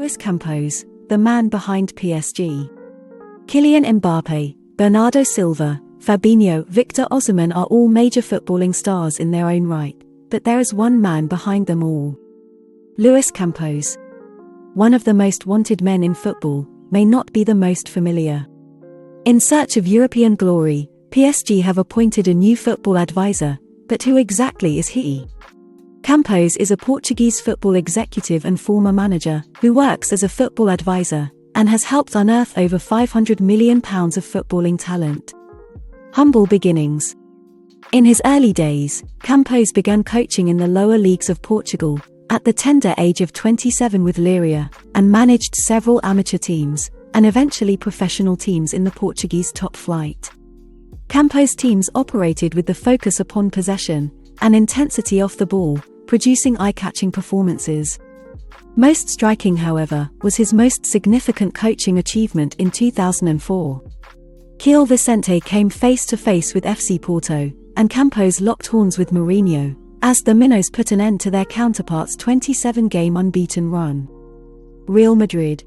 Luis Campos, the man behind PSG. Kylian Mbappe, Bernardo Silva, Fabinho, Victor Osimhen are all major footballing stars in their own right, but there is one man behind them all. Luis Campos. One of the most wanted men in football, may not be the most familiar. In search of European glory, PSG have appointed a new football advisor, but who exactly is he? Campos is a Portuguese football executive and former manager, who works as a football advisor, and has helped unearth over £500 million of footballing talent. Humble beginnings. In his early days, Campos began coaching in the lower leagues of Portugal, at the tender age of 27 with Leiria, and managed several amateur teams, and eventually professional teams in the Portuguese top flight. Campos' teams operated with the focus upon possession, and intensity off the ball, producing eye-catching performances. Most striking, however, was his most significant coaching achievement in 2004. Gil Vicente came face-to-face with FC Porto, and Campos locked horns with Mourinho, as the Minnows put an end to their counterparts' 27-game unbeaten run. Real Madrid.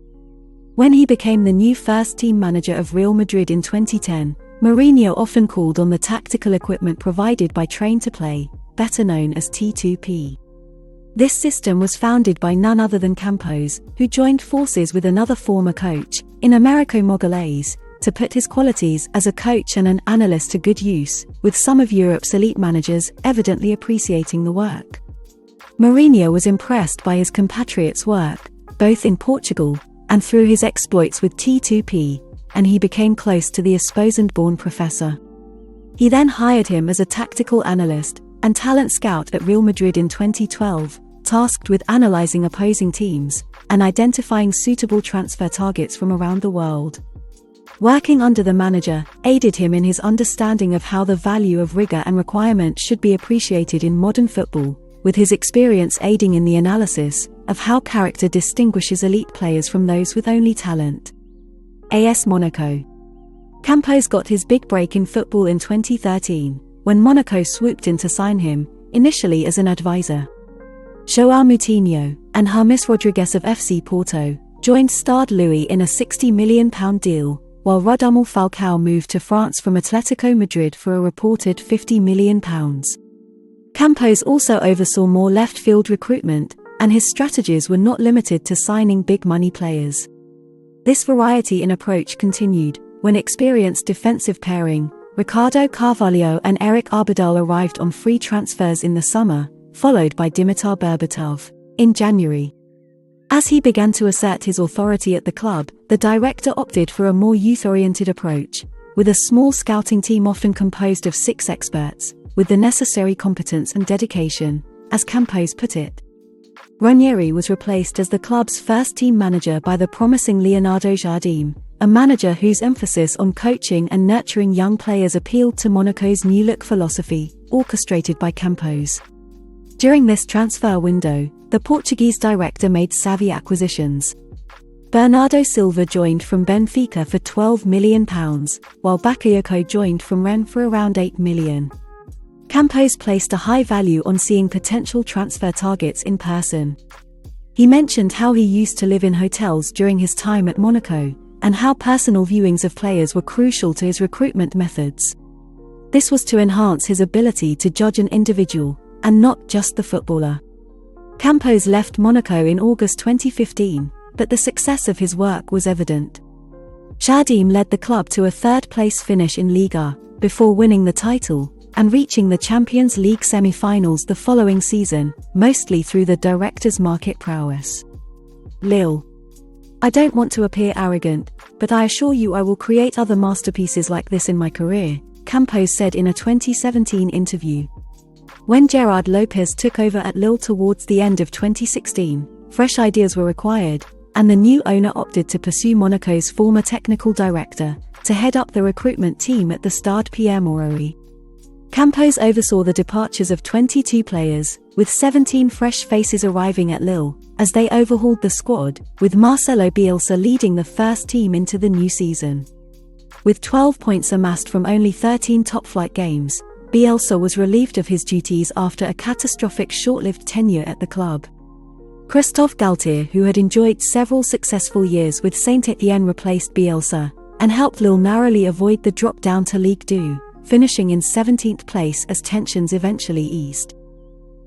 When he became the new first-team manager of Real Madrid in 2010, Mourinho often called on the tactical equipment provided by Train to Play, better known as T2P. This system was founded by none other than Campos, who joined forces with another former coach, in Americo Mogolais, to put his qualities as a coach and an analyst to good use, with some of Europe's elite managers evidently appreciating the work. Mourinho was impressed by his compatriot's work, both in Portugal, and through his exploits with T2P, and he became close to the Esposend-born professor. He then hired him as a tactical analyst and talent scout at Real Madrid in 2012, tasked with analyzing opposing teams and identifying suitable transfer targets from around the world. Working under the manager aided him in his understanding of how the value of rigor and requirement should be appreciated in modern football, with his experience aiding in the analysis of how character distinguishes elite players from those with only talent. AS Monaco. Campos got his big break in football in 2013, when Monaco swooped in to sign him, initially as an advisor. João Moutinho and James Rodrigues of FC Porto joined starred Louis in a £60 million deal, while Radamel Falcao moved to France from Atletico Madrid for a reported £50 million. Campos also oversaw more left-field recruitment, and his strategies were not limited to signing big-money players. This variety in approach continued when experienced defensive pairing, Ricardo Carvalho and Eric Abidal arrived on free transfers in the summer, followed by Dimitar Berbatov in January. As he began to assert his authority at the club, the director opted for a more youth-oriented approach, with a small scouting team often composed of 6 experts, with the necessary competence and dedication, as Campos put it. Ranieri was replaced as the club's first-team manager by the promising Leonardo Jardim, a manager whose emphasis on coaching and nurturing young players appealed to Monaco's new-look philosophy, orchestrated by Campos. During this transfer window, the Portuguese director made savvy acquisitions. Bernardo Silva joined from Benfica for £12 million, while Bakayoko joined from Rennes for around £8 million. Campos placed a high value on seeing potential transfer targets in person. He mentioned how he used to live in hotels during his time at Monaco, and how personal viewings of players were crucial to his recruitment methods. This was to enhance his ability to judge an individual, and not just the footballer. Campos left Monaco in August 2015, but the success of his work was evident. Jardim led the club to a third-place finish in Liga, before winning the title, and reaching the Champions League semi-finals the following season, mostly through the director's market prowess. Lille. I don't want to appear arrogant, but I assure you I will create other masterpieces like this in my career, Campos said in a 2017 interview. When Gerard Lopez took over at Lille towards the end of 2016, fresh ideas were required, and the new owner opted to pursue Monaco's former technical director to head up the recruitment team at the Stade Pierre-Mauroy. Campos oversaw the departures of 22 players, with 17 fresh faces arriving at Lille, as they overhauled the squad, with Marcelo Bielsa leading the first team into the new season. With 12 points amassed from only 13 top-flight games, Bielsa was relieved of his duties after a catastrophic short-lived tenure at the club. Christophe Galtier, who had enjoyed several successful years with Saint-Étienne, replaced Bielsa and helped Lille narrowly avoid the drop down to Ligue 2, finishing in 17th place as tensions eventually eased.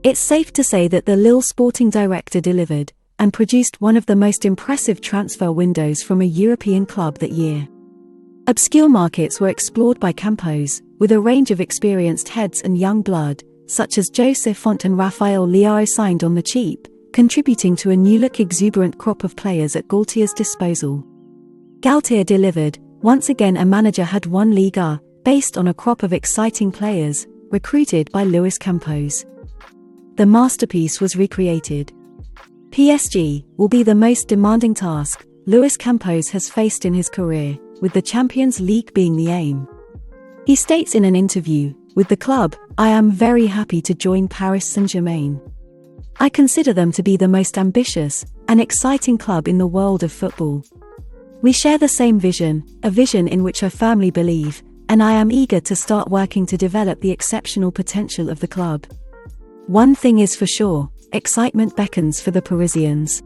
It's safe to say that the Lille sporting director delivered and produced one of the most impressive transfer windows from a European club that year. Obscure markets were explored by Campos, with a range of experienced heads and young blood, such as Joseph Font and Raphael Leao, signed on the cheap, contributing to a new-look exuberant crop of players at Galtier's disposal. Galtier delivered. Once again, a manager had won Liga, based on a crop of exciting players, recruited by Luis Campos. The masterpiece was recreated. PSG will be the most demanding task Luis Campos has faced in his career, with the Champions League being the aim. He states in an interview with the club, "I am very happy to join Paris Saint-Germain. I consider them to be the most ambitious and exciting club in the world of football. We share the same vision, a vision in which I firmly believe, and I am eager to start working to develop the exceptional potential of the club." One thing is for sure, excitement beckons for the Parisians.